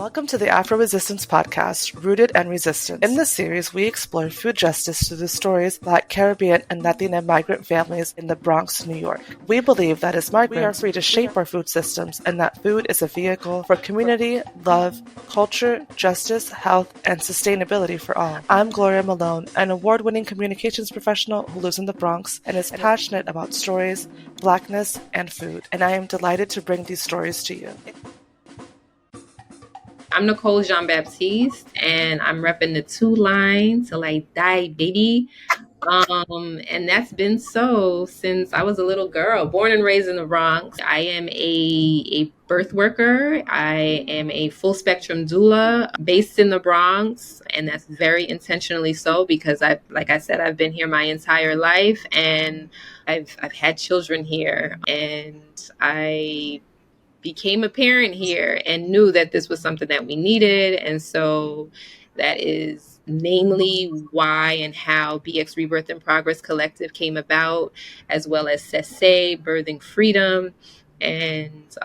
Welcome to the Afro-Resistance podcast, Rooted and Resistant. In this series, we explore food justice through the stories of Black, Caribbean, and Latina migrant families in the Bronx, New York. We believe that as migrants, we are free to shape our food systems and that food is a vehicle for community, love, culture, justice, health, and sustainability for all. I'm Gloria Malone, an award-winning communications professional who lives in the Bronx and is passionate about stories, Blackness, and food. And I am delighted to bring these stories to you. I'm Nicole Jean-Baptiste, and I'm repping the 2 line till I die, baby. And that's been so since I was a little girl, born and raised in the Bronx. I am a birth worker. I am a full spectrum doula based in the Bronx, and that's very intentionally so because like I said, I've been here my entire life, and I've had children here, and I became a parent here and knew that this was something that we needed. And so that is namely why and how BX Rebirth in Progress Collective came about, as well as Sese, Birthing Freedom. And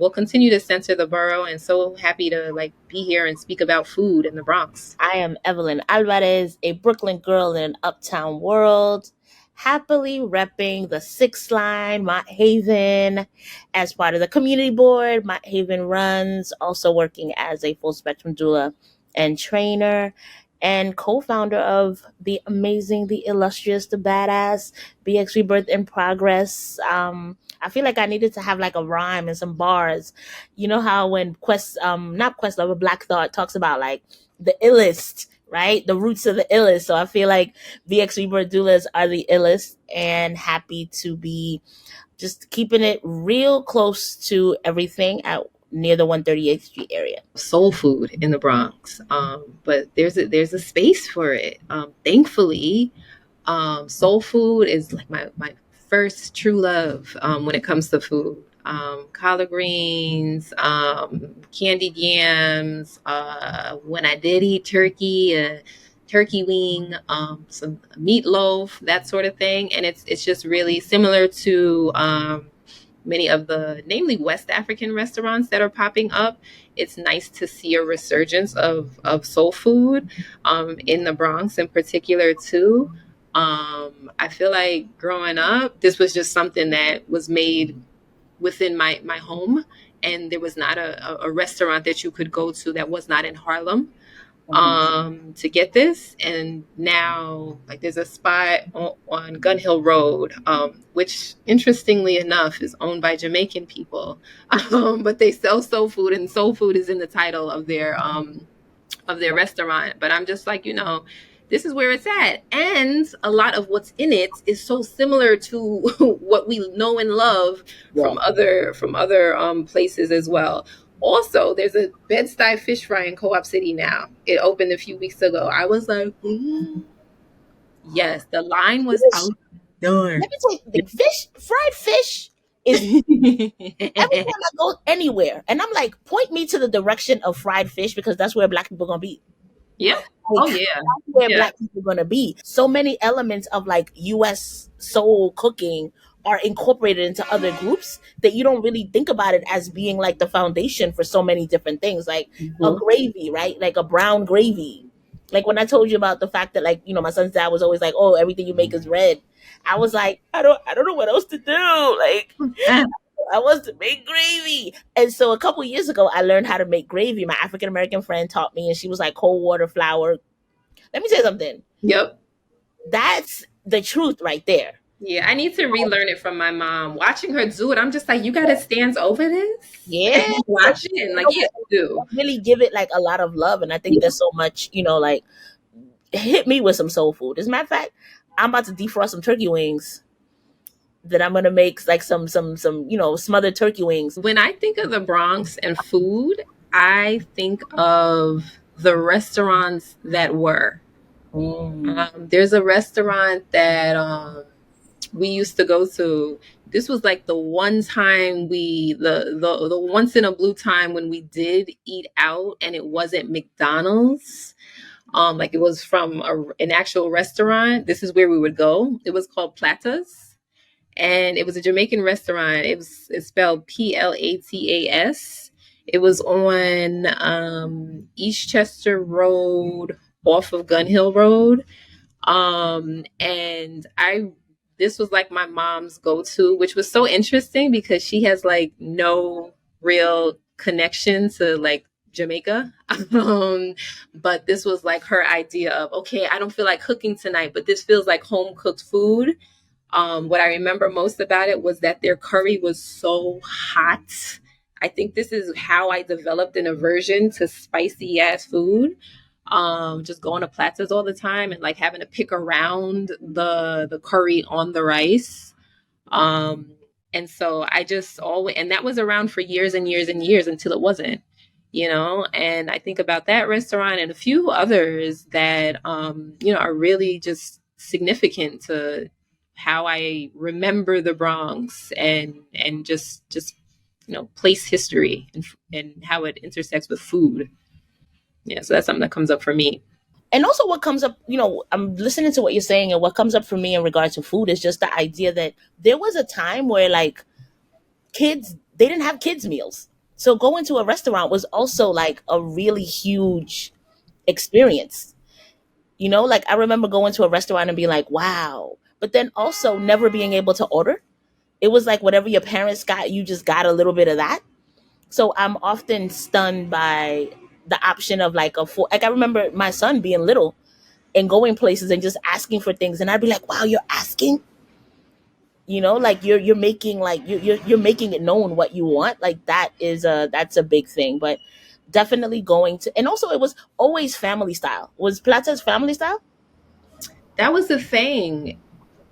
we'll continue to center the borough, and so happy to be here and speak about food in the Bronx. I am Evelyn Alvarez, a Brooklyn girl in an uptown world, happily repping the 6 line, Mott Haven, as part of the community board Mott Haven runs, also working as a full spectrum doula and trainer, and co-founder of the amazing, the illustrious, the badass BX Rebirth in Progress. I feel like I needed to have a rhyme and some bars. You know how when not Questlove, Black Thought talks about the illest, right? The roots of the illest. So I feel like BX Rebirth doulas are the illest, and happy to be just keeping it real close to everything near the 138th Street area. Soul food in the Bronx, but there's a space for it. Thankfully, soul food is like my first true love when it comes to food. Collard greens, candied yams. When I did eat turkey, a turkey wing, some meatloaf, that sort of thing. And it's just really similar to many of the, namely West African restaurants that are popping up. It's nice to see a resurgence of soul food in the Bronx in particular too. I feel like growing up, this was just something that was made within my home, and there was not a restaurant that you could go to that was not in Harlem to get this. And now there's a spot on Gun Hill Road, which interestingly enough is owned by Jamaican people, but they sell soul food, and soul food is in the title of their restaurant. But I'm just this is where it's at. And a lot of what's in it is so similar to what we know and love from other places as well. Also, there's a Bed-Stuy fish fry in Co-op City now. It opened a few weeks ago. I was like, yes, the line was out the door. Let me tell you, fried fish is every time I go anywhere, and I'm like, point me to the direction of fried fish, because that's where Black people are gonna be. Yeah. That's where Black people are going to be. So many elements of U.S. soul cooking are incorporated into other groups that you don't really think about it as being the foundation for so many different things, a gravy, right? Like a brown gravy. Like when I told you about the fact that my son's dad was always oh, everything you make is red. I was like, I don't know what else to do. I want to make gravy. And so a couple years ago, I learned how to make gravy. My African-American friend taught me, and she was cold water, flour. Let me say something. Yep. That's the truth right there. Yeah, I need to relearn it from my mom. Watching her do it, I'm just you got to stand over this? Yeah. Watch it and you do. Really give it a lot of love. And I think there's so much, hit me with some soul food. As a matter of fact, I'm about to defrost some turkey wings that I'm gonna make some smothered turkey wings. When I think of the Bronx and food, I think of the restaurants that were. There's a restaurant that we used to go to. This was the one time the once in a blue time when we did eat out, and it wasn't McDonald's. It was from an actual restaurant. This is where we would go. It was called Platas. And it was a Jamaican restaurant. It's spelled Platas. It was on Eastchester Road off of Gun Hill Road. And this was like my mom's go-to, which was so interesting because she has like no real connection to like Jamaica. But this was like her idea of, okay, I don't feel like cooking tonight, but this feels like home cooked food. What I remember most about it was that their curry was so hot. I think this is how I developed an aversion to spicy ass food. Just going to Platzas all the time and like having to pick around the curry on the rice. Um, and so I just always, and that was around for years and years and years until it wasn't, and I think about that restaurant and a few others that, are really just significant to how I remember the Bronx and just, place history and how it intersects with food. Yeah. So that's something that comes up for me. And also what comes up, I'm listening to what you're saying, and what comes up for me in regards to food is just the idea that there was a time where like kids, they didn't have kids meals. So going to a restaurant was also like a really huge experience. Like I remember going to a restaurant and being like, wow. But then also never being able to order. It was like whatever your parents got, you just got a little bit of that. So I'm often stunned by the option of like a full, like I remember my son being little and going places and just asking for things. And I'd be like, wow, you're asking? Like you're making like you're making it known what you want. Like that's a big thing. But definitely going to, and also it was always family style. Was Plata's family style? That was the thing,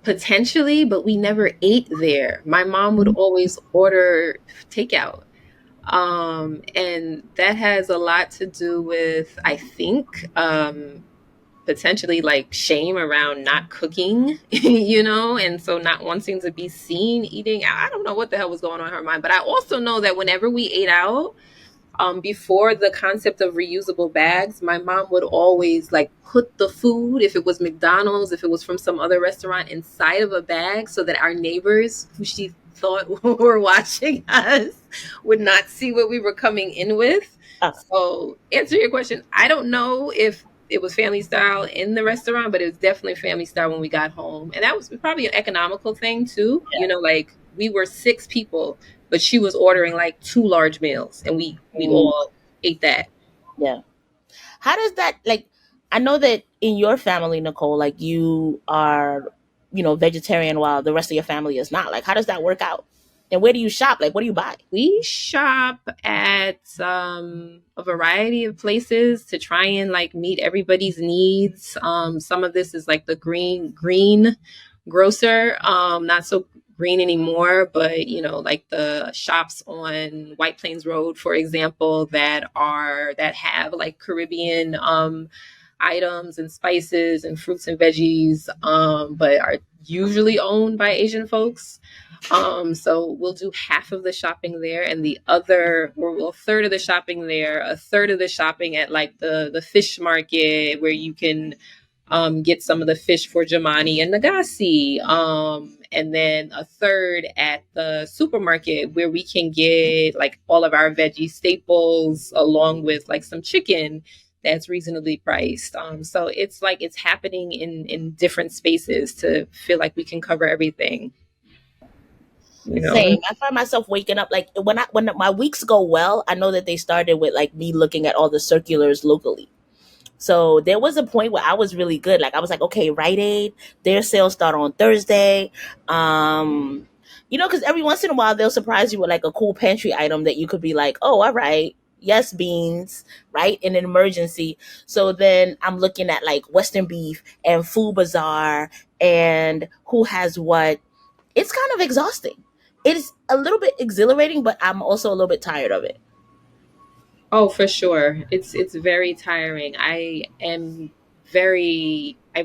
potentially, but we never ate there. My mom would always order takeout. And that has a lot to do with, I think, potentially like shame around not cooking, and so not wanting to be seen eating. I don't know what the hell was going on in her mind, but I also know that whenever we ate out, before the concept of reusable bags, my mom would always like put the food, if it was McDonald's, if it was from some other restaurant, inside of a bag so that our neighbors who she thought were watching us would not see what we were coming in with. So answer your question, I don't know if it was family style in the restaurant, but it was definitely family style when we got home. And that was probably an economical thing too. Yeah. Like we were 6 people, but she was ordering like 2 large meals and we all ate that. Yeah. How does that, like, I know that in your family, Nicole, like you are, vegetarian while the rest of your family is not. Like, how does that work out? And where do you shop? Like, what do you buy? We shop at a variety of places to try and like meet everybody's needs. Some of this is like the green grocer, not so green anymore, but like the shops on White Plains Road, for example, that have like Caribbean items and spices and fruits and veggies, but are usually owned by Asian folks. So we'll do half of the shopping there, and the other, or a third of the shopping there, a third of the shopping at like the fish market where you can get some of the fish for Jamani and Nagasi. And then a third at the supermarket where we can get like all of our veggie staples along with like some chicken that's reasonably priced. So it's like it's happening in different spaces to feel like we can cover everything. Same. I find myself waking up like when my weeks go well, I know that they started with like me looking at all the circulars locally. So there was a point where I was really good. Like I was like, okay, Rite Aid, their sales start on Thursday. Because every once in a while they'll surprise you with like a cool pantry item that you could be like, oh, all right, yes, beans, right, in an emergency. So then I'm looking at like Western Beef and Food Bazaar and who has what. It's kind of exhausting. It's a little bit exhilarating, but I'm also a little bit tired of it. Oh, for sure. It's very tiring. I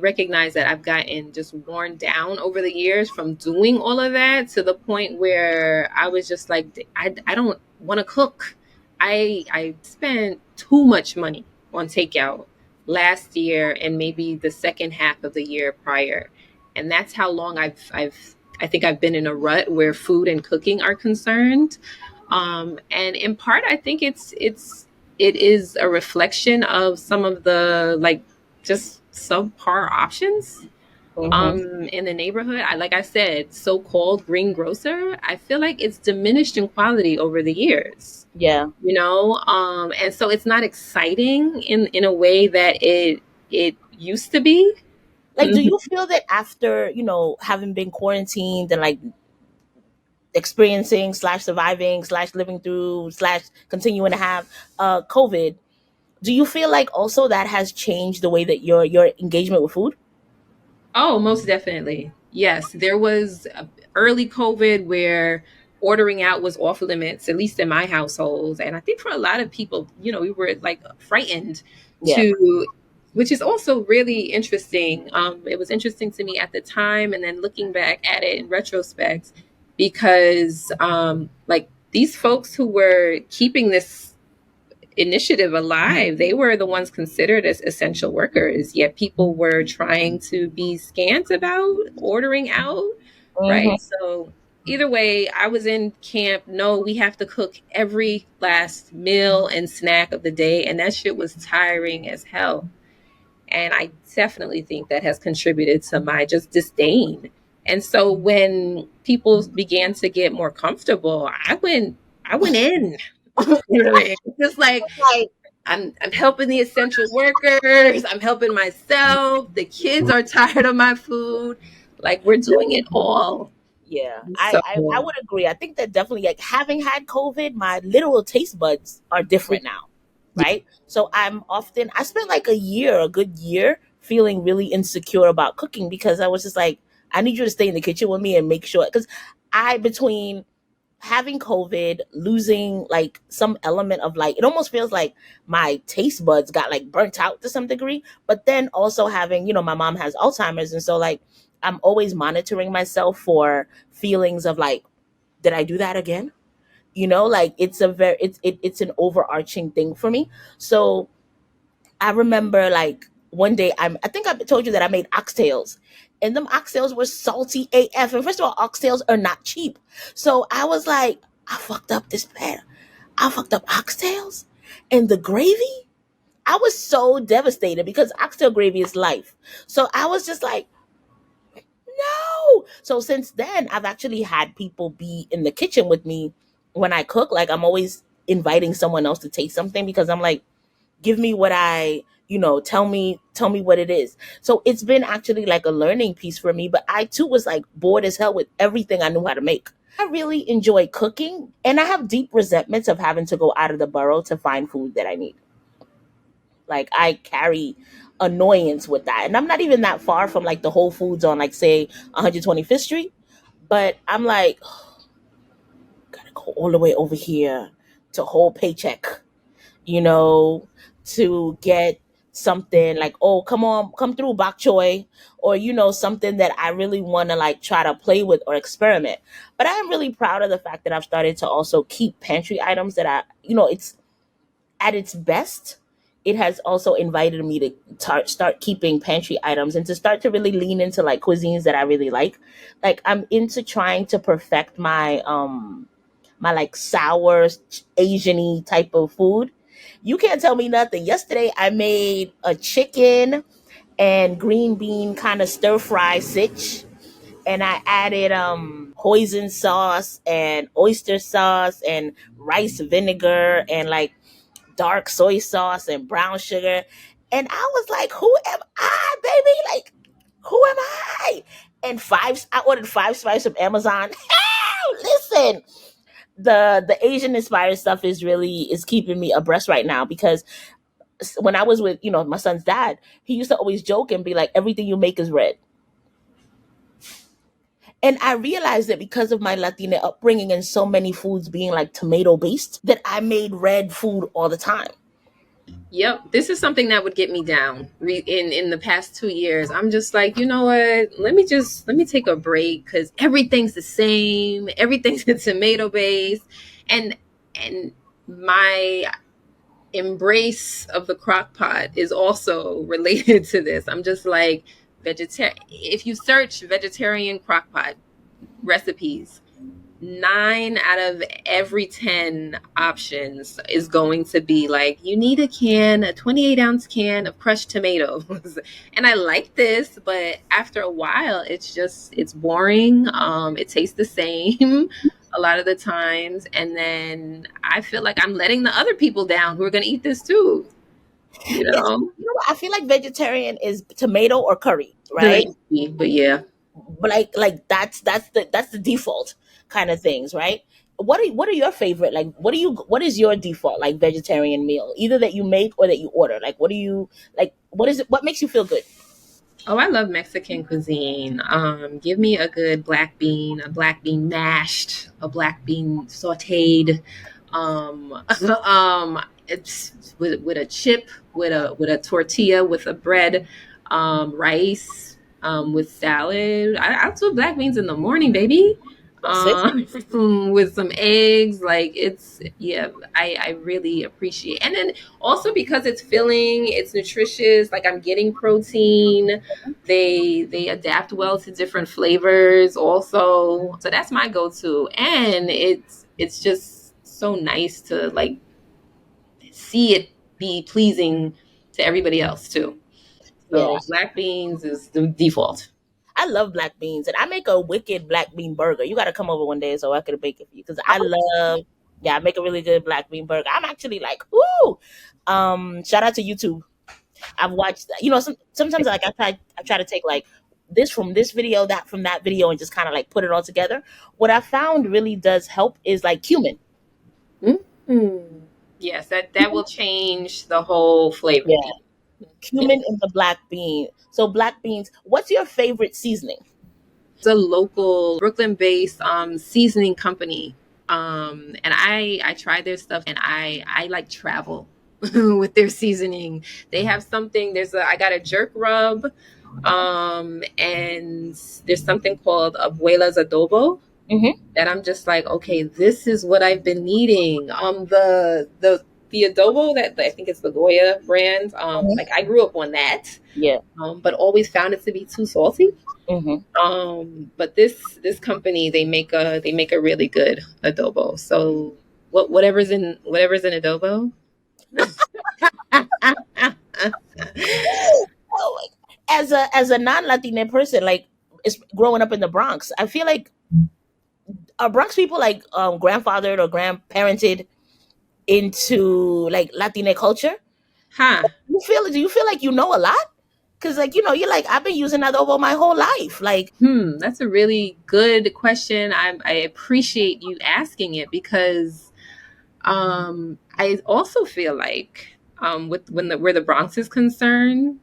recognize that I've gotten just worn down over the years from doing all of that to the point where I was just like, I don't want to cook. I spent too much money on takeout last year and maybe the second half of the year prior. And that's how long I think I've been in a rut where food and cooking are concerned. And in part, I think it is a reflection of some of the like just subpar options in the neighborhood. Like I said, so-called green grocer, I feel like it's diminished in quality over the years. Yeah. You know, and so it's not exciting in a way that it used to be. Like, do you feel that after, having been quarantined and like experiencing slash surviving slash living through slash continuing to have COVID, do you feel like also that has changed the way that your engagement with food? Oh, most definitely. Yes, there was early COVID where ordering out was off limits, at least in my household. And I think for a lot of people, we were like frightened Yeah. which is also really interesting. It was interesting to me at the time, and then looking back at it in retrospect, because like these folks who were keeping this initiative alive, they were the ones considered as essential workers, yet people were trying to be scant about ordering out, right? So either way, I was in camp, no, we have to cook every last meal and snack of the day, and that shit was tiring as hell. And I definitely think that has contributed to my just disdain. And so when people began to get more comfortable, I went in. You know what I mean? Just like Like, I'm helping the essential workers, I'm helping myself. The kids are tired of my food. Like we're doing it all. yeah, So I would agree. I think that definitely, like, having had COVID, my literal taste buds are different now, right? So I spent like a good year, feeling really insecure about cooking because I was just like, I need you to stay in the kitchen with me and make sure, because between having COVID, losing like some element of like, it almost feels like my taste buds got like burnt out to some degree. But then also having, my mom has Alzheimer's. And so like, I'm always monitoring myself for feelings of like, did I do that again? Like it's an overarching thing for me. So I remember like one day I think I told you that I made oxtails. And them oxtails were salty AF. And first of all, oxtails are not cheap. So I was like, I fucked up this bad. I fucked up oxtails and the gravy. I was so devastated because oxtail gravy is life. So I was just like, no. So since then, I've actually had people be in the kitchen with me when I cook. Like I'm always inviting someone else to taste something because I'm like, give me what tell me what it is. So it's been actually like a learning piece for me, but I too was like bored as hell with everything I knew how to make. I really enjoy cooking, and I have deep resentments of having to go out of the borough to find food that I need. Like I carry annoyance with that, and I'm not even that far from like the Whole Foods on like say 125th Street, but I'm like, gotta go all the way over here to Whole Paycheck, you know, to get something like, oh, come on, come through bok choy, or something that I really want to like try to play with or experiment. But I'm really proud of the fact that I've started to also keep pantry items that it's at its best. It has also invited me to start keeping pantry items and to start to really lean into like cuisines that I really like. Like I'm into trying to perfect my like sour Asian-y type of food. You can't tell me nothing. Yesterday I made a chicken and green bean kind of stir fry sitch, and I added hoisin sauce and oyster sauce and rice vinegar and like dark soy sauce and brown sugar. And I was like, who am I, baby? Like, who am I? And I ordered 5 spices from Amazon. Listen, the Asian inspired stuff is keeping me abreast right now, because when I was with my son's dad, he used to always joke and be like, everything you make is red. And I realized that because of my Latina upbringing and so many foods being like tomato based, that I made red food all the time. Yep, this is something that would get me down. In the past 2 years, I'm just like, you know what? Let me take a break because everything's the same. Everything's tomato based, and my embrace of the crock pot is also related to this. I'm just like vegetarian. If you search vegetarian crock pot recipes, 9 out of every 10 options is going to be like, you need a 28-ounce can of crushed tomatoes. And I like this, but after a while, it's boring. It tastes the same a lot of the times. And then I feel like I'm letting the other people down who are going to eat this too, you It's, know? you know what? I feel like vegetarian is tomato or curry, right? But yeah. But like that's the default kind of things, right? What are your favorite, like what is your default like vegetarian meal, either that you make or that you order? Like what do you like, what is it, what makes you feel good? Oh, I love Mexican cuisine. Give me a good a black bean mashed, a black bean sautéed. It's with a chip, with a tortilla, with a bread, rice, with salad. I do black beans in the morning, baby. That's it. With some eggs, like yeah, I really appreciate, and then also because it's filling, it's nutritious, like I'm getting protein. They adapt well to different flavors also. So that's my go-to. And it's just so nice to like see it be pleasing to everybody else too. Yeah, So black beans is the default. I love black beans, and I make a wicked black bean burger. You got to come over one day so I could bake it for you, because I love, yeah, I make a really good black bean burger. I'm actually like, ooh, shout out to YouTube. I've watched, sometimes like I try to take like this from this video, that from that video, and just kind of like put it all together. What I found really does help is like cumin. Mm. Yes, that will change the whole flavor. Yeah, Yeah. cumin in the black bean. So black beans. What's your favorite seasoning? It's a local Brooklyn-based seasoning company, and I tried their stuff, and I like travel with their seasoning. They have something. I got a jerk rub, and there's something called Abuela's Adobo Mm-hmm. that I'm just like, okay, this is what I've been needing. The adobo that I think it's the Goya brand. Like I grew up on that, Yeah. but always found it to be too salty. Mm-hmm. But this company, they make a really good adobo. So whatever's in adobo. Oh, as a non-Latina person, like, it's growing up in the Bronx, I feel like are Bronx people like grandfathered or grandparented into like Latina culture? Huh. Do you feel like you know a lot? Because like, you're like, I've been using adobo my whole life. Like, That's a really good question. I appreciate you asking it because I also feel like where the Bronx is concerned,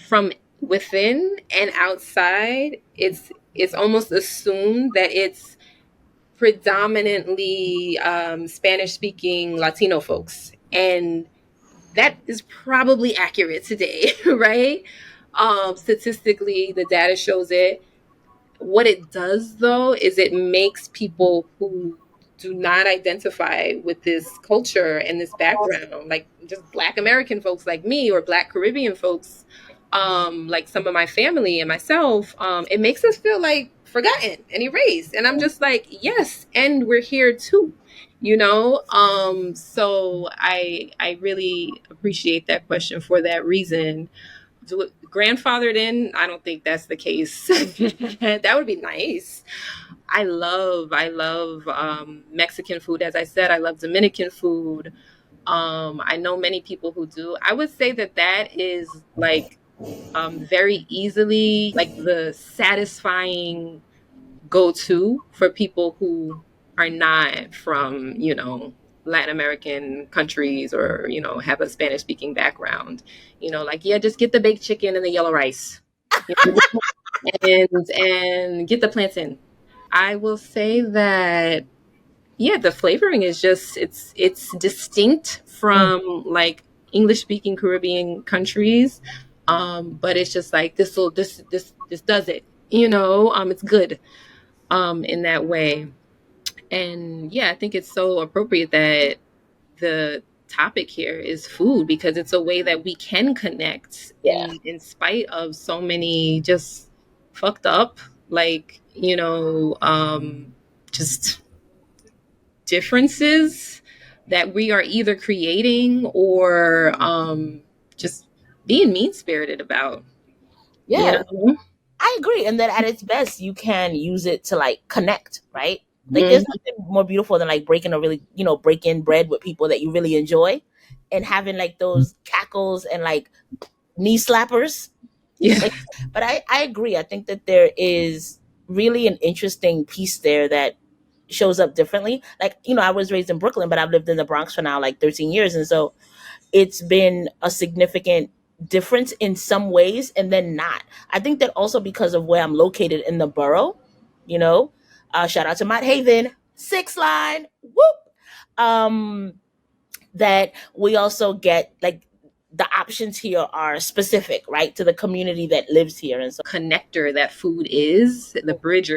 from within and outside, it's almost assumed that it's predominantly Spanish speaking Latino folks. And that is probably accurate today, right? Statistically, the data shows it. What it does, though, is it makes people who do not identify with this culture and this background, like just Black American folks like me or Black Caribbean folks, like some of my family and myself, it makes us feel like forgotten and erased. And I'm just like, yes, and we're here too, So I really appreciate that question for that reason. Do it grandfathered in? I don't think that's the case. That would be nice. I love Mexican food. As I said, I love Dominican food. I know many people who do. I would say that is like very easily like the satisfying go-to for people who are not from, Latin American countries or, have a Spanish speaking background. Like, yeah, just get the baked chicken and the yellow rice. You know, and get the plantain. I will say that, yeah, the flavoring is just it's distinct from like English speaking Caribbean countries. But it's just like this does it. It's good in that way. And yeah, I think it's so appropriate that the topic here is food because it's a way that we can connect yeah, in spite of so many just fucked up, like, just differences that we are either creating or just being mean spirited about. You Yeah, know? I agree. And then at its best, you can use it to like connect, right? Like there's Mhm. nothing more beautiful than like breaking a really, breaking bread with people that you really enjoy and having like those cackles and like knee slappers. Yeah. Like, but I agree. I think that there is really an interesting piece there that shows up differently. Like, I was raised in Brooklyn, but I've lived in the Bronx for now like 13 years. And so it's been a significant difference in some ways and then not. I think that also because of where I'm located in the borough, you know, shout out to Mott Haven, six line, whoop. Um, that we also get like the options here are specific, right, to the community that lives here. And so Connector that food is, the bridge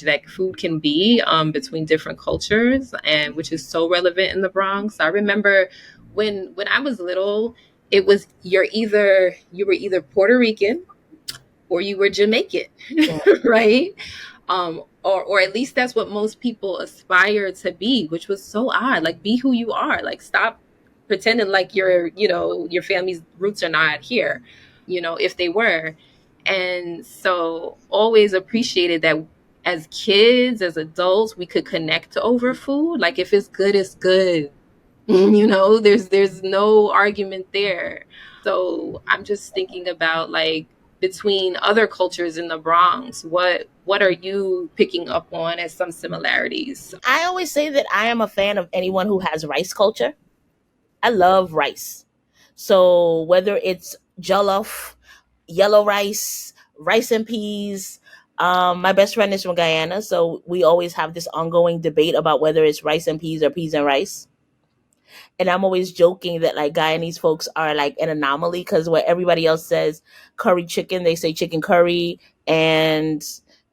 that food can be between different cultures, and which is so relevant in the Bronx. I remember when I was little, it was you were either Puerto Rican or you were Jamaican, right? Or at least that's what most people aspire to be, which was so odd. Like, be who you are. Like, stop pretending like your family's roots are not here, if they were. And so always appreciated that as kids, as adults, we could connect over food. Like, if it's good, it's good. There's no argument there. So I'm just thinking about, like, between other cultures in the Bronx, what are you picking up on as some similarities? I always say that I am a fan of anyone who has rice culture. I love rice. So whether it's jollof, yellow rice, rice and peas. My best friend is from Guyana, so we always have this ongoing debate about whether it's rice and peas or peas and rice. And I'm always joking that like Guyanese folks are like an anomaly because where everybody else says curry chicken, they say chicken curry and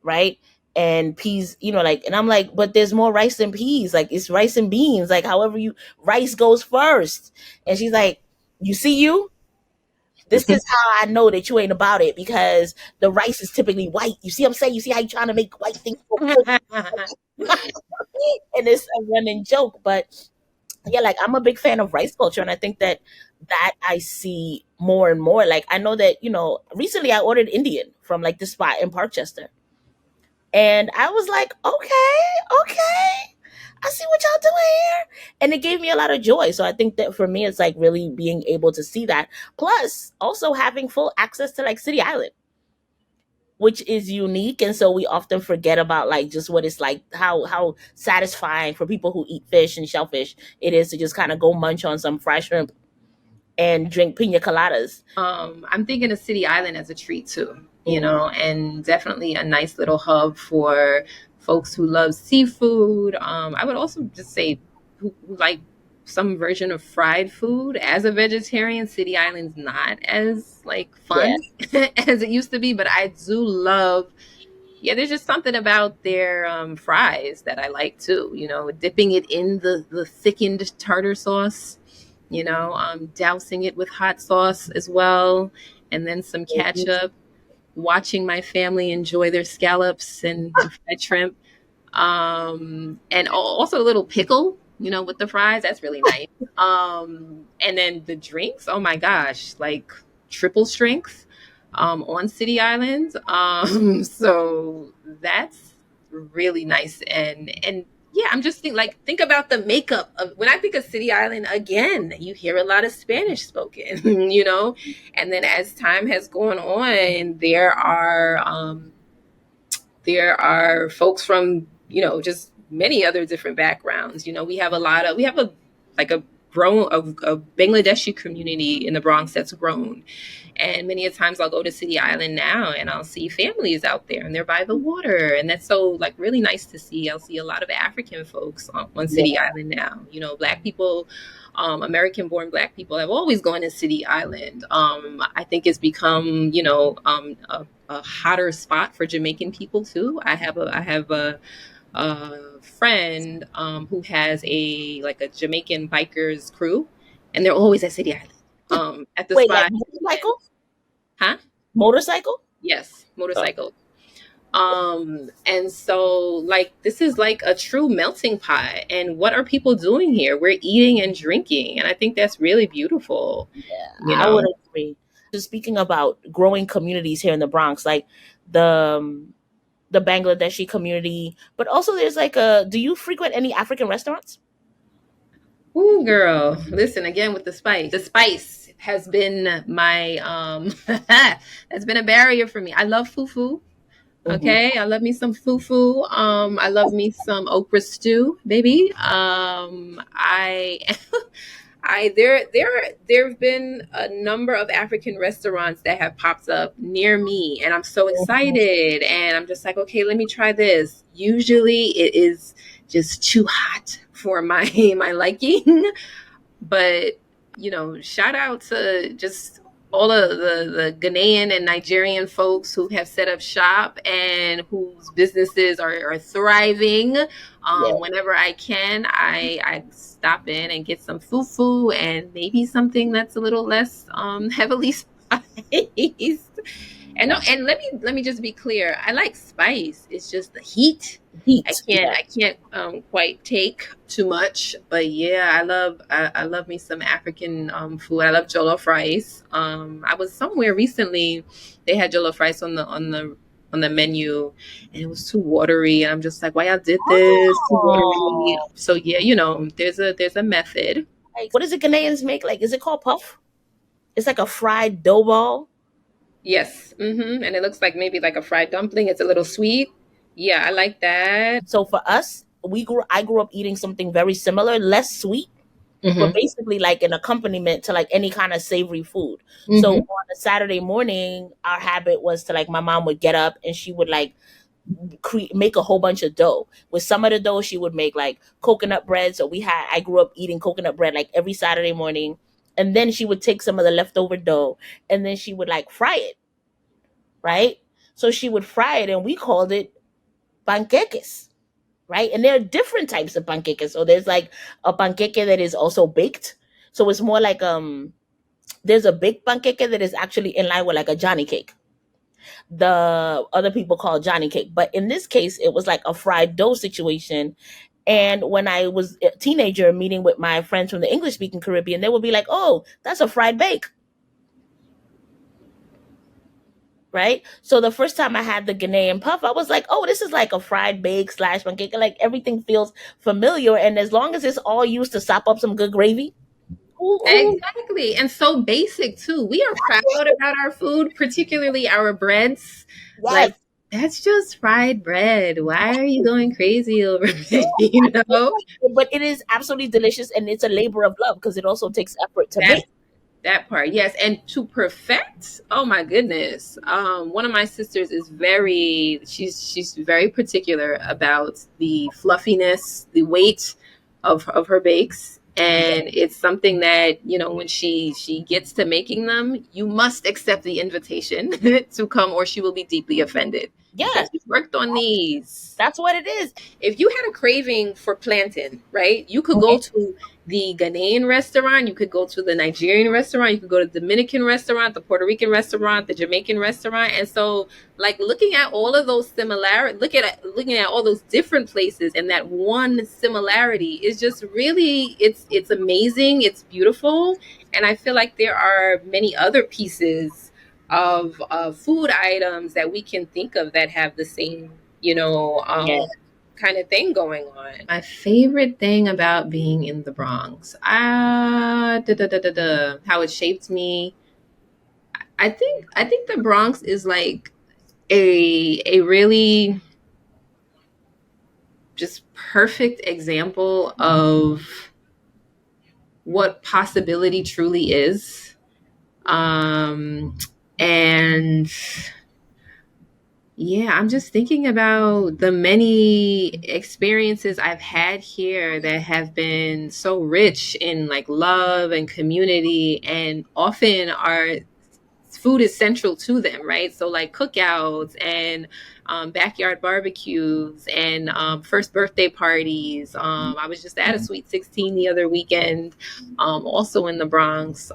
right and peas, like, and I'm like, but there's more rice than peas. Like it's rice and beans. Like however rice goes first. And she's like, you see you. This is how I know that you ain't about it because the rice is typically white. You see what I'm saying? You see how you trying to make white things look good? And it's a running joke, but yeah, like I'm a big fan of rice culture, and I think that I see more and more. Like I know that recently I ordered Indian from like this spot in Parkchester, and I was like, okay, I see what y'all doing here, and it gave me a lot of joy. So I think that for me, it's like really being able to see that, plus also having full access to like City Island, which is unique. And so we often forget about like just what it's like, how satisfying for people who eat fish and shellfish it is to just kind of go munch on some fried shrimp and drink pina coladas. I'm thinking of City Island as a treat too, and definitely a nice little hub for folks who love seafood. I would also just say who like some version of fried food. As a vegetarian, City Island's not as like fun as it used to be, but I do love. Yeah, there's just something about their fries that I like too. Dipping it in the thickened tartar sauce, dousing it with hot sauce as well, and then some ketchup. Watching my family enjoy their scallops and fried shrimp, and also a little pickle, with the fries. That's really nice. And then the drinks. Oh my gosh, like triple strength on City Island. So that's really nice. And yeah, I'm just think about the makeup of when I think of City Island again, you hear a lot of Spanish spoken, and then as time has gone on, there are folks from, just many other different backgrounds. We have a like a Bangladeshi community in the Bronx that's grown. And many a times I'll go to City Island now and I'll see families out there and they're by the water. And that's so like really nice to see. I'll see a lot of African folks on City Island now. Black people, American born Black people have always gone to City Island. I think it's become, a hotter spot for Jamaican people too. I have a friend who has a Jamaican bikers crew, and they're always at City Island. At the Wait, like spot. motorcycle? Huh? Motorcycle? Yes, motorcycle. And so like this is like a true melting pot. And what are people doing here? We're eating and drinking. And I think that's really beautiful, you I would know. agree. Just speaking about growing communities here in the Bronx, like the the Bangladeshi community, but also there's like a. Do you frequent any African restaurants? Ooh, girl. Listen again with the spice. The spice has been my that's been a barrier for me. I love fufu. Mm-hmm. Okay, I love me some fufu. I love me some okra stew, baby. I I there have been a number of African restaurants that have popped up near me, and I'm so excited. And I'm just like, okay, let me try this. Usually, it is just too hot for my my liking, but shout out to just all of the Ghanaian and Nigerian folks who have set up shop and whose businesses are thriving. Yeah. Whenever I can, I stop in and get some fufu and maybe something that's a little less heavily spiced. And no, and let me just be clear. I like spice. It's just the heat. I Heat. can't Yeah. I can't quite take too much. But yeah, I love me some African food. I love jollof rice. I was somewhere recently. They had jollof rice on the menu, and it was too watery. And I'm just like, why y'all did this? Too watery. Oh. So yeah, there's a method. Like, what does it Ghanaians make? Like, is it called puff? It's like a fried dough ball. Yes. And it looks like maybe like a fried dumpling. It's a little sweet. Yeah, I like that. So for us, I grew up eating something very similar, less sweet, but hmm basically like an accompaniment to like any kind of savory food. So hmm on a Saturday morning, our habit was to like my mom would get up and she would like make a whole bunch of dough. With some of the dough, she would make like coconut bread. So I grew up eating coconut bread like every Saturday morning. And then she would take some of the leftover dough and then she would like fry it, right? So she would fry it and we called it panqueques, right? And there are different types of panqueques. So there's like a panqueque that is also baked. So it's more like there's a baked panqueque that is actually in line with like a Johnny cake. The other people call it Johnny cake, but in this case, it was like a fried dough situation. And when I was a teenager meeting with my friends from the English speaking Caribbean, they would be like, "Oh, that's a fried bake." Right. So the first time I had the Ghanaian puff, I was like, oh, this is like a fried bake slash pancake. Like everything feels familiar. And as long as it's all used to sop up some good gravy. Ooh, ooh. Exactly. And so basic too. We are proud about our food, particularly our breads. Yes. Like, that's just fried bread. Why are you going crazy over it? You know? But it is absolutely delicious and it's a labor of love because it also takes effort to That's make. that part. Yes. And to perfect, oh my goodness. One of my sisters is she's very particular about the fluffiness, the weight of her bakes. And it's something that, when she gets to making them, you must accept the invitation to come or she will be deeply offended Yeah, because we worked on these. that's what it is. If you had a craving for plantain, right, you could go to the Ghanaian restaurant, you could go to the Nigerian restaurant, you could go to the Dominican restaurant, the Puerto Rican restaurant, the Jamaican restaurant. And so like looking at all of those similarities, looking at all those different places and that one similarity is just really it's amazing, it's beautiful. And I feel like there are many other pieces of food items that we can think of that have the same Yeah. kind of thing going on. My favorite thing about being in the Bronx, how it shaped me. I think the Bronx is like a really just perfect example of what possibility truly is. And yeah, I'm just thinking about the many experiences I've had here that have been so rich in like love and community, and often our food is central to them, right? So like cookouts and backyard barbecues and first birthday parties. I was just at a Sweet 16 the other weekend, also in the Bronx.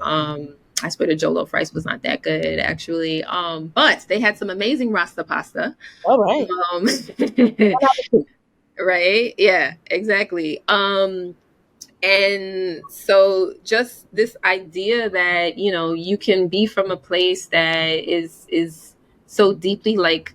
I swear the jollof rice was not that good, actually. But they had some amazing rasta pasta. All right. Um, right? Yeah, exactly. And so just this idea that, you can be from a place that is so deeply like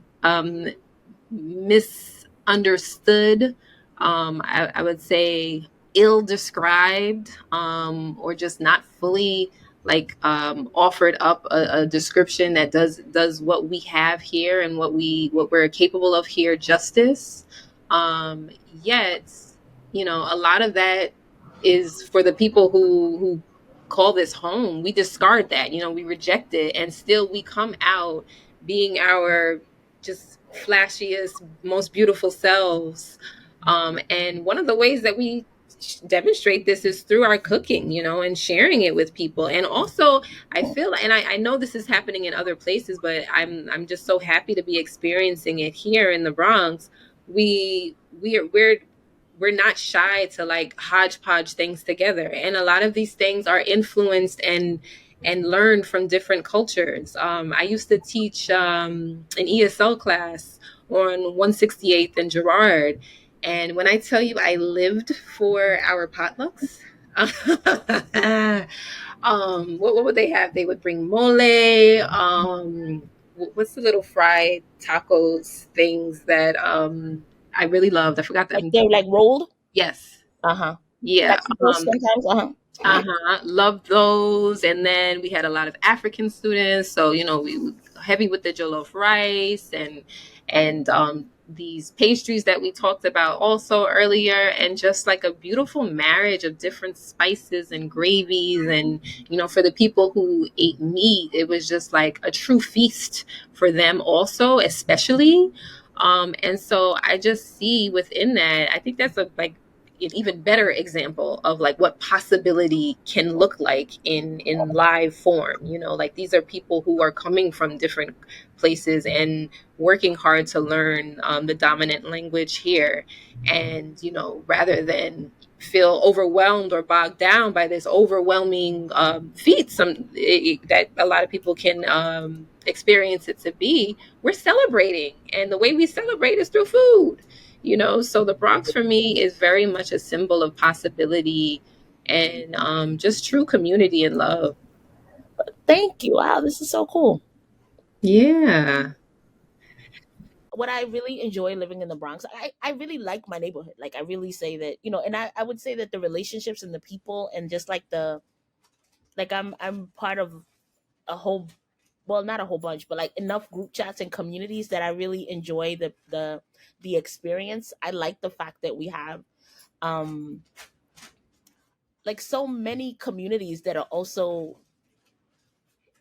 misunderstood, I would say ill described, or just not fully like offered up a description that does what we have here and what we're capable of here justice. Yet, a lot of that is for the people who call this home. We discard that, we reject it, and still we come out being our just flashiest, most beautiful selves. And one of the ways that we demonstrate this is through our cooking, and sharing it with people. And also, I feel, and I know this is happening in other places, but I'm just so happy to be experiencing it here in the Bronx. We're not shy to like hodgepodge things together, and a lot of these things are influenced and learned from different cultures. I used to teach an ESL class on 168th and Girard, and when I tell you I lived for our potlucks, what would they have? They would bring mole. What's the little fried tacos things that I really loved? I forgot Like them. they're like rolled. Yes. Uh-huh. Yeah. Flexible sometimes. Loved those. And then we had a lot of African students. So, we were heavy with the jollof rice and these pastries that we talked about also earlier, and just like a beautiful marriage of different spices and gravies. And, for the people who ate meat, it was just like a true feast for them also, especially. And so I just see within that, I think that's an even better example of like what possibility can look like in live form. Like these are people who are coming from different places and working hard to learn the dominant language here, and rather than feel overwhelmed or bogged down by this overwhelming feat that a lot of people can experience it to be. We're celebrating, and the way we celebrate is through food. So the Bronx for me is very much a symbol of possibility and just true community and love. Thank you. Wow, this is so cool. Yeah. What I really enjoy living in the Bronx, I really like my neighborhood. Like I really say that, and I would say that the relationships and the people and just like like I'm part of a whole, well, not a whole bunch, but like enough group chats and communities that I really enjoy the experience. I like the fact that we have um like so many communities that are also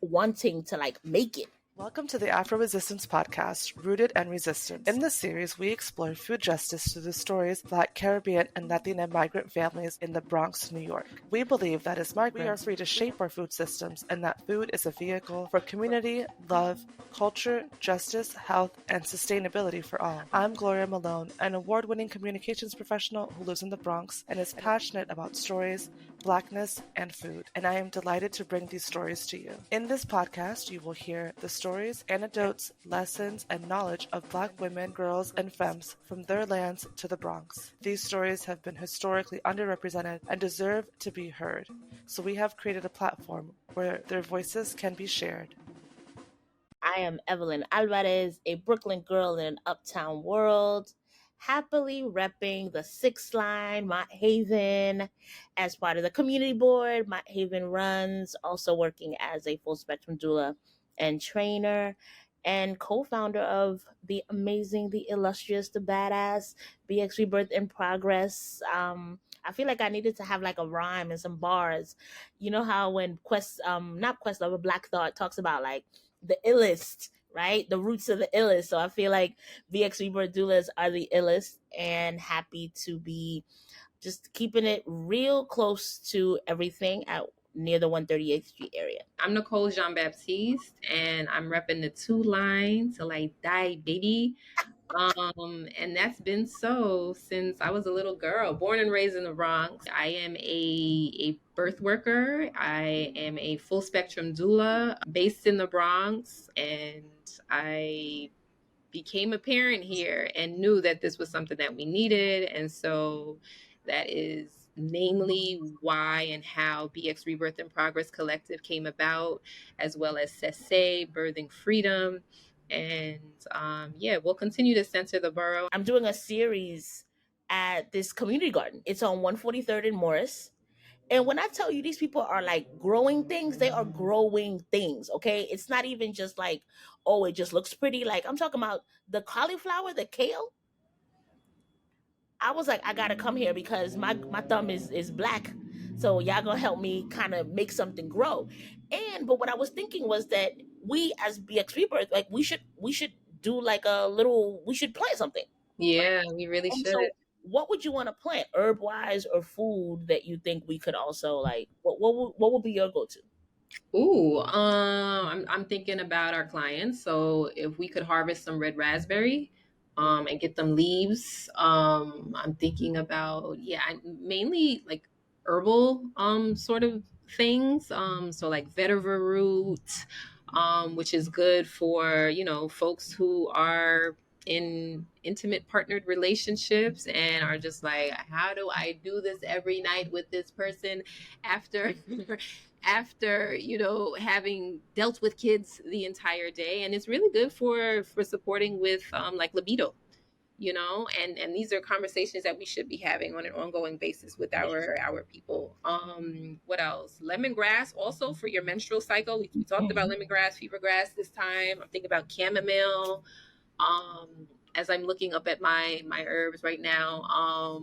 wanting to like make it. Welcome to the Afro Resistance podcast, Rooted and Resistant. In this series, we explore food justice through the stories of Black, Caribbean, and Latina migrant families in the Bronx, New York. We believe that as migrants, we are free to shape our food systems, and that food is a vehicle for community, love, culture, justice, health, and sustainability for all. I'm Gloria Malone, an award-winning communications professional who lives in the Bronx and is passionate about stories, Blackness, and food, and I am delighted to bring these stories to you. In this podcast, you will hear the stories, anecdotes, lessons, and knowledge of Black women, girls, and femmes from their lands to the Bronx. These stories have been historically underrepresented and deserve to be heard, so we have created a platform where their voices can be shared. I am Evelyn Alvarez, a Brooklyn girl in an uptown world, happily repping the Six Line, Mott Haven, as part of the community board. Mott Haven runs, also working as a full spectrum doula and trainer, and co-founder of the amazing, the illustrious, the badass BX Rebirth in Progress. I feel like I needed to have like a rhyme and some bars. You know how when not Questlove, but Black Thought talks about like the illest, right? The roots of the illest. So I feel like VX Rebirth doulas are the illest, and happy to be just keeping it real close to everything at near the 138th Street area. I'm Nicole Jean Baptiste, and I'm repping the two line till I die, baby. And that's been so since I was a little girl, born and raised in the Bronx. I am a birth worker. I am a full spectrum doula based in the Bronx, and I became a parent here and knew that this was something that we needed. And so that is namely why and how BX Rebirth in Progress Collective came about, as well as Sese, Birthing Freedom. And yeah, we'll continue to center the borough. I'm doing a series at this community garden. It's on 143rd and Morris. And when I tell you these people are like growing things, they are growing things, okay? It's not even just like, oh, it just looks pretty. Like, I'm talking about the cauliflower, the kale. I was like, I gotta come here because my thumb is black. So y'all gonna help me kind of make something grow. But what I was thinking was that we as BX Rebirth, like we should do like a little, we should plant something. Yeah, we really And should. so what would you want to plant, herb wise or food that you think we could also like? What would be your go to? Ooh, I'm thinking about our clients. So if we could harvest some red raspberry, and get them leaves, I'm thinking about, yeah, mainly like herbal, sort of things. So like vetiver root, which is good for, folks who are in intimate partnered relationships and are just like, how do I do this every night with this person after after having dealt with kids the entire day. And it's really good for supporting with like libido, and these are conversations that we should be having on an ongoing basis with our people. What else? Lemongrass also for your menstrual cycle. We talked about lemongrass, fever grass this time. I'm thinking about chamomile. As I'm looking up at my herbs right now,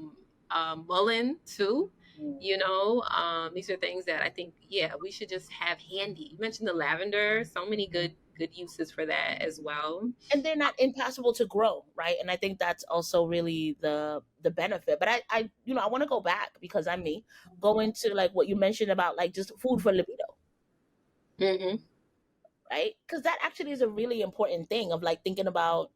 mullein too. These are things that I think, yeah, we should just have handy. You mentioned the lavender, so many good uses for that as well. And they're not impossible to grow, right? And I think that's also really the benefit. But I want to go back because I'm me, go into like what you mentioned about like just food for libido, Mm-hmm. right? Because that actually is a really important thing of like thinking about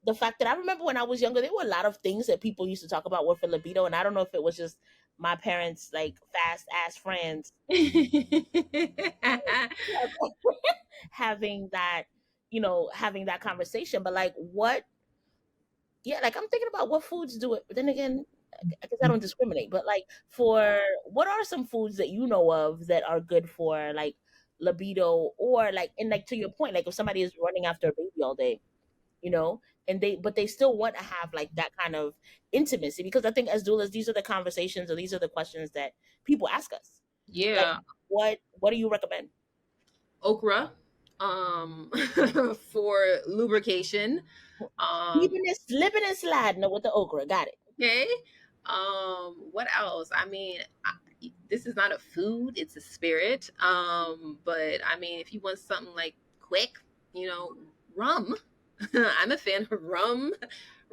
the fact that I remember when I was younger, there were a lot of things that people used to talk about were for libido, and I don't know if it was just my parents like fast ass friends having that, having that conversation. But like, what? Yeah, like I'm thinking about what foods do it. But then again, I guess I don't discriminate. But like, for what are some foods that you know of that are good for like libido, or like, and like to your point, like if somebody is running after a baby all day, and they still want to have like that kind of intimacy, because I think as doulas, these are the conversations or these are the questions that people ask us. Like, Yeah. what do you recommend? Okra, for lubrication. Um, Living and sliding with the okra. Got it. okay. What else? I mean, this is not a food, it's a spirit. But I mean, if you want something like quick, rum. I'm a fan of rum,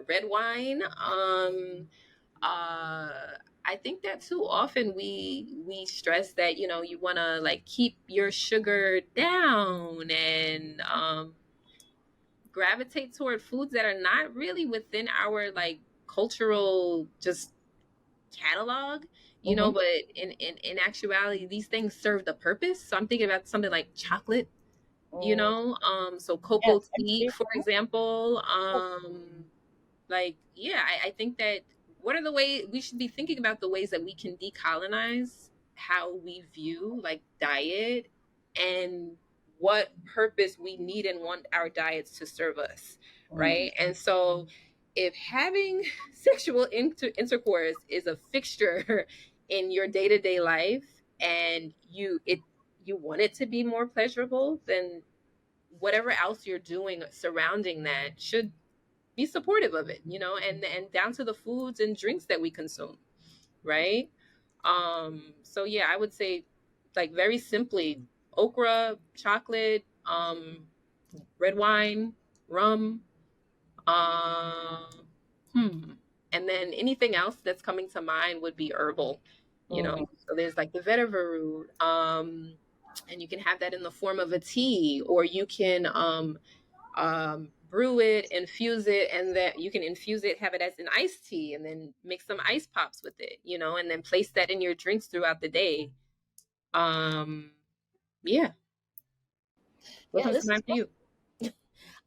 red wine. I think that too often we stress that you want to like keep your sugar down and gravitate toward foods that are not really within our like cultural just catalog, Mm-hmm. but in actuality these things serve the purpose. So I'm thinking about something like chocolate, Mm. so cocoa Yes. tea, for example. Oh, Like, yeah, I think that what are the ways we should be thinking about the ways that we can decolonize how we view like diet and what purpose we need and want our diets to serve us, mm. right? And so if having sexual intercourse is a fixture in your day-to-day life and you want it to be more pleasurable, then whatever else you're doing surrounding that should be supportive of it, and down to the foods and drinks that we consume, right? So yeah, I would say like very simply okra, chocolate, red wine, rum, um, and then anything else that's coming to mind would be herbal, Mm. So there's like the vetiver root, and you can have that in the form of a tea, or you can brew it, infuse it, and then you can infuse it, have it as an iced tea, and then make some ice pops with it, and then place that in your drinks throughout the day. Um, yeah. What Yeah, comes to this is mind for you?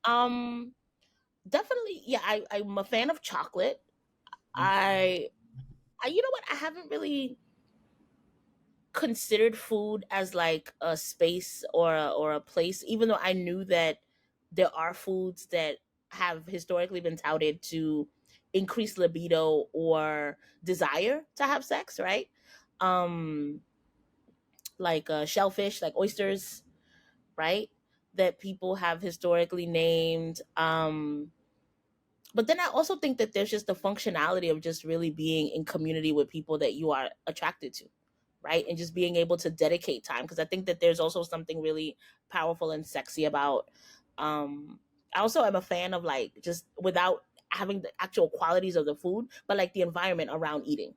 um definitely, yeah, I'm a fan of chocolate. I you know what? I haven't really considered food as like a space or a place, even though I knew that there are foods that have historically been touted to increase libido or desire to have sex, right? Um, like shellfish, like oysters, right? That people have historically named. But then I also think that there's just the functionality of just really being in community with people that you are attracted to, right? And just being able to dedicate time, because I think that there's also something really powerful and sexy about I also am a fan of like just without having the actual qualities of the food, but like the environment around eating.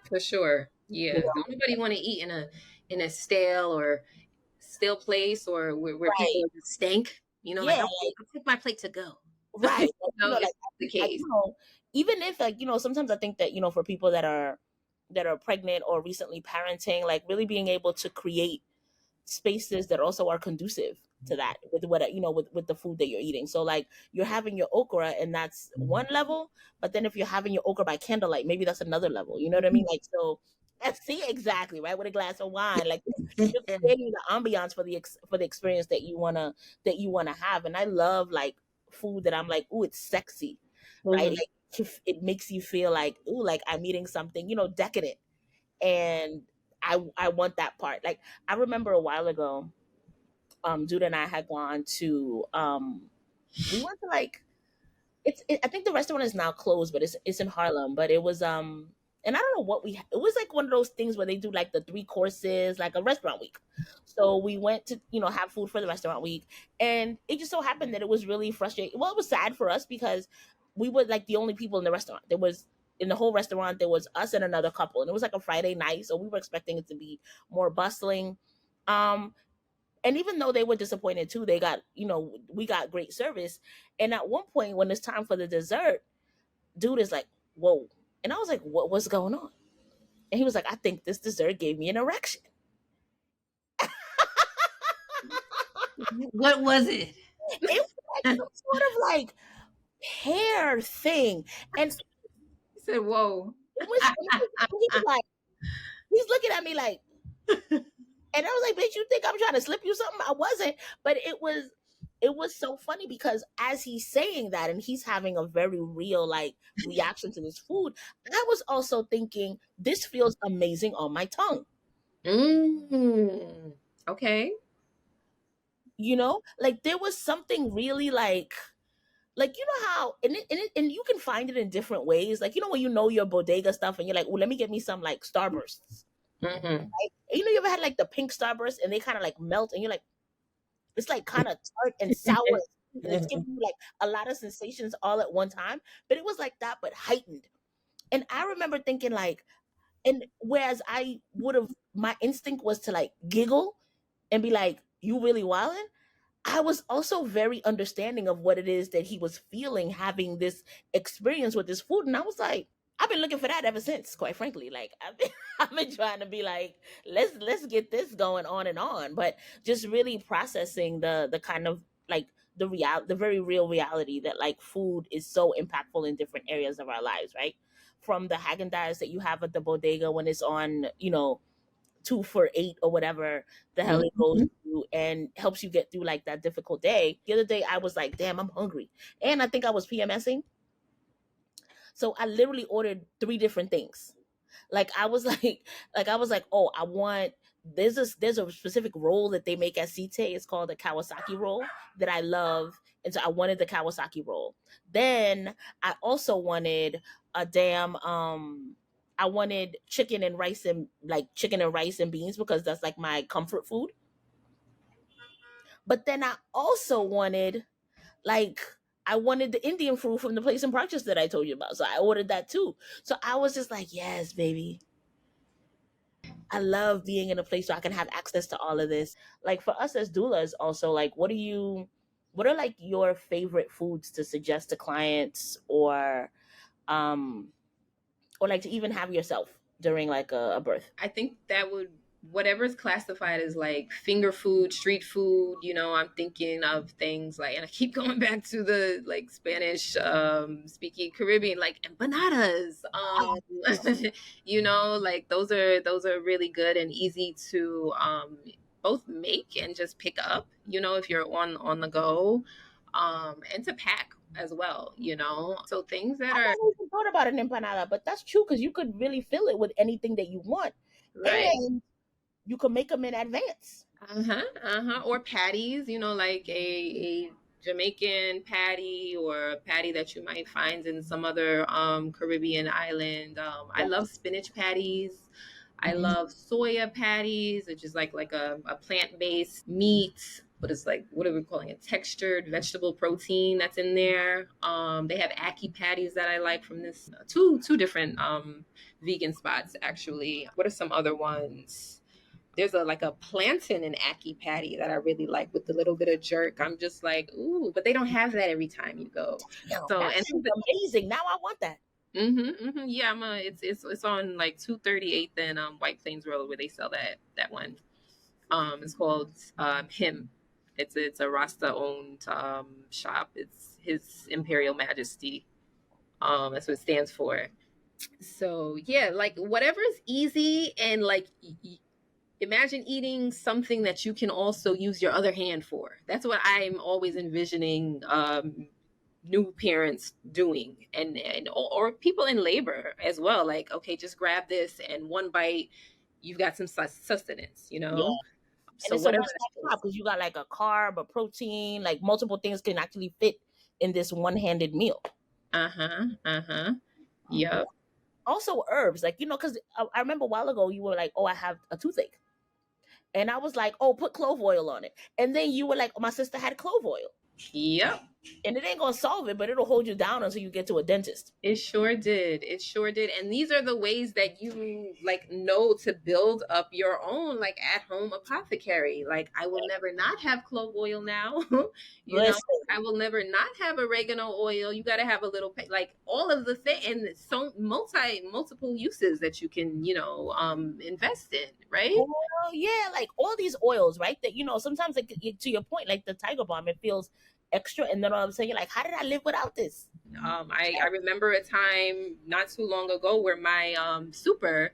For sure. You Yeah. know? Don't nobody want to eat in a stale or still place, or where people Right. are just stank. Like Yeah, I'll take my plate to go. right. Like, It's like the you case. know, even if like, sometimes I think that, for people that are pregnant or recently parenting, like really being able to create spaces that also are conducive to that with what with the food that you're eating. So like you're having your okra and that's one level, but then if you're having your okra by candlelight, maybe that's another level. You know what I mean? Like so see exactly, right? With a glass of wine. Like you're creating the ambiance for the experience that you wanna have. And I love like food that I'm like, ooh, it's sexy, right? Mhm. Like it makes you feel like, ooh, like I'm eating something, decadent. And I want that part. Like I remember a while ago, Judah and I had gone to we went to like I think the restaurant is now closed, but it's in Harlem. But it was and I don't know what it was like one of those things where they do like the 3 courses, like a restaurant week. So we went to have food for the restaurant week, and it just so happened that it was really frustrating. Well, it was sad for us because we were like the only people in the restaurant. There was in the whole restaurant there was us and another couple, and it was like a Friday night, so we were expecting it to be more bustling. Um, and even though they were disappointed too, they got we got great service. And at one point when it's time for the dessert, dude is like, whoa. And I was like, what's going on? And he was like, I think this dessert gave me an erection. What was it? It was like some sort of like hair thing. And He said, "Whoa." he was like, he's looking at me like, and I was like, bitch, you think I'm trying to slip you something? I wasn't. But it was so funny because as he's saying that and he's having a very real like reaction to this food, I was also thinking, this feels amazing on my tongue. Mm. Okay. Like there was something really like how and you can find it in different ways. Like when your bodega stuff and you're like, oh, let me get me some like Starbursts. Hmm. Right? And you ever had like the pink Starburst and they kind of like melt and you're like, it's like kind of tart and sour and it's giving you like a lot of sensations all at one time. But it was like that, but heightened. And I remember thinking like, and whereas I would have, my instinct was to like giggle and be like, you really wildin'? I was also very understanding of what it is that he was feeling having this experience with this food. And I was like, I've been looking for that ever since, quite frankly. Like I've been trying to be like, let's get this going on and on. But just really processing the kind of like the very real reality that like food is so impactful in different areas of our lives, right? From the Haagen-Dazs that you have at the bodega when it's on, 2 for $8 or whatever the hell it goes Mhm. through, and helps you get through like that difficult day. The other day I was like, damn, I'm hungry. And I think I was PMSing. So I literally ordered 3 different things. Like I was like, oh, I want there's a specific roll that they make at Cite. It's called the Kawasaki roll that I love. And so I wanted the Kawasaki roll. Then I also wanted a damn I wanted chicken and rice and beans because that's like my comfort food. But then I also wanted like I wanted the Indian food from the place in Purchase that I told you about. So I ordered that too. So I was just like, yes, baby. I love being in a place where I can have access to all of this. Like for us as doulas, also, like, what do you? what are like your favorite foods to suggest to clients, um or like to even have yourself during like a birth? I think that would, whatever's classified as like finger food, street food, I'm thinking of things like, and I keep going back to the like Spanish speaking Caribbean, like empanadas. Like those are really good and easy to both make and just pick up, if you're on the go. And to pack as well, so things that I are never even thought about an empanada, but that's true because you could really fill it with anything that you want, right. and you can make them in advance. Or patties, like a Jamaican patty or a patty that you might find in some other Caribbean island. I love spinach patties. I love soya patties, which is like a plant-based meat, but it's like, what are we calling it? Textured vegetable protein that's in there. They have ackee patties that I like from this two different vegan spots actually. What are some other ones? There's a plantain and ackee patty that I really like with a little bit of jerk. I'm just like, ooh, but they don't have that every time you go. Damn, So that and seems amazing. Now I want that. yeah, it's on like 238th and White Plains Road where they sell that one. It's called Him. It's a Rasta owned shop. It's His Imperial Majesty. That's what it stands for. So yeah, like whatever's easy and like imagine eating something that you can also use your other hand for. That's what I'm always envisioning new parents doing, and or people in labor as well. Like, okay, just grab this and one bite, you've got some sustenance, Yeah. And So it's a whatever one-stop that shop is. because you got like a carb, a protein, like multiple things can actually fit in this one-handed meal. Uh-huh. Yep. Also herbs, like because I remember a while ago you were like, "Oh, I have a toothache," and I was like, "Oh, put clove oil on it," and then you were like, "Oh, my sister had clove oil," Yep. and it ain't gonna solve it, but it'll hold you down until you get to a dentist. It sure did. It sure did. And these are the ways that you like know to build up your own like at home apothecary. Like I will never not have clove oil now. you know, Listen, I will never not have oregano oil. You got to have a little like all of the thing and so multiple uses that you can, invest in, right? well, yeah, like all these oils, right? That sometimes like, to your point, like the Tiger Balm, it feels extra, and then all of a sudden you're like, "How did I live without this?" I remember a time not too long ago where my super,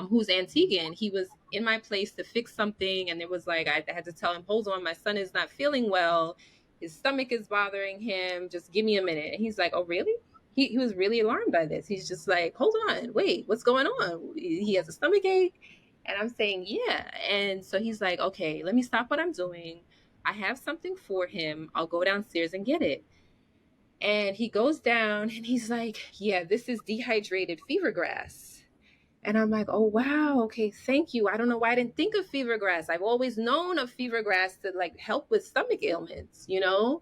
who's Antiguan, he was in my place to fix something, and it was like I had to tell him, "Hold on, my son is not feeling well. His stomach is bothering him. Just give me a minute." And he's like, "Oh, really?" He was really alarmed by this. He's just like, "Hold on, wait, what's going on? He has a stomach ache." And I'm saying, "Yeah." And so he's like, "Okay, let me stop what I'm doing. I have something for him. I'll go downstairs and get it." And he goes down and he's like, "Yeah, this is dehydrated fever grass." And I'm like, "Oh, wow. Okay, thank you. I don't know why I didn't think of fever grass. I've always known of fever grass to like help with stomach ailments, you know?"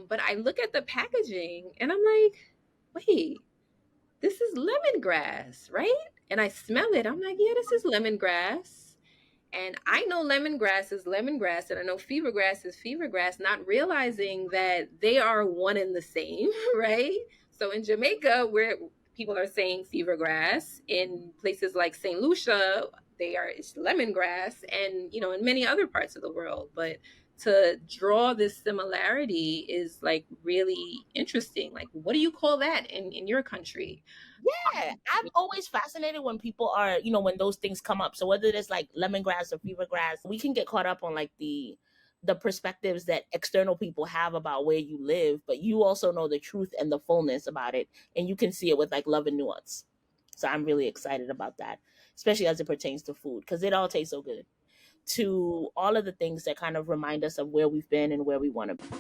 But I look at the packaging and I'm like, wait, this is lemongrass, right? And I smell it. I'm like, yeah, this is lemongrass. And I know lemongrass is lemongrass, and I know fever grass is fever grass, not realizing that they are one and the same, right? So in Jamaica, where people are saying fever grass, in places like St. Lucia, it's lemongrass, and in many other parts of the world. But to draw this similarity is like really interesting. Like, what do you call that in your country? Yeah, I'm always fascinated when people are, when those things come up. So whether it's like lemongrass or fever grass, we can get caught up on like the perspectives that external people have about where you live, but you also know the truth and the fullness about it, and you can see it with like love and nuance. So I'm really excited about that, especially as it pertains to food, because it all tastes so good. To all of the things that kind of remind us of where we've been and where we want to be.